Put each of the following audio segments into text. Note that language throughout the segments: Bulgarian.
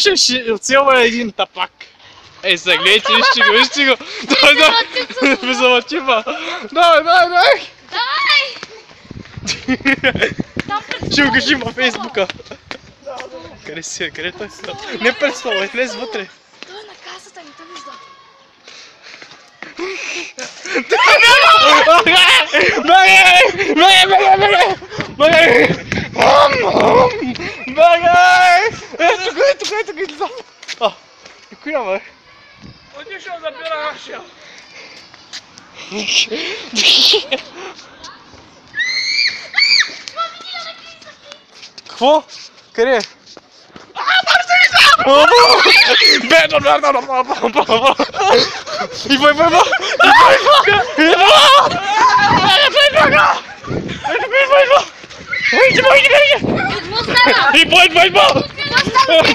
ще оцелва един тапак. Ей сега, гледайте, вижте го. Дай, ме залатива. Давай. Ще го кажим във Фейсбука. Къде си, къде той си? Не пред стола, излез вътре. Той е на касата, не те вижда. Бегай! Ето го. Никой няма, бе. Отишъл да бира нашия. Какво? Къде?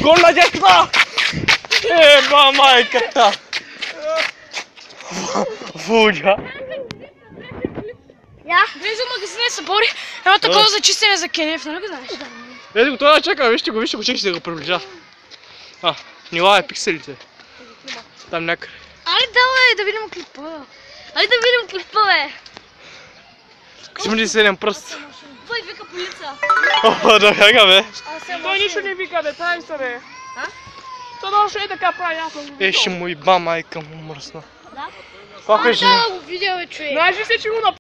Голна дядка! Еба майката! Вуля! Влезе в магазина и се бори. Едно такова за чистене за Кенев, нали го знаеш? Ето го, това чака, вижте го, чакай ще да го приближа. Нила е пикселите. Там някъде. Айде давай да видим клипа. Айде да видим клипа, бе. Кажи ми 7 пръст. Той вика полиция. О, да бяга, бе. Той нищо не вика, бе, тай се, бе. Той дошъл и така прави някой. Ще му иба майка му мръсна. Да? Това кажи. Да, го видя, бе, човек. Знаеш ли се, че го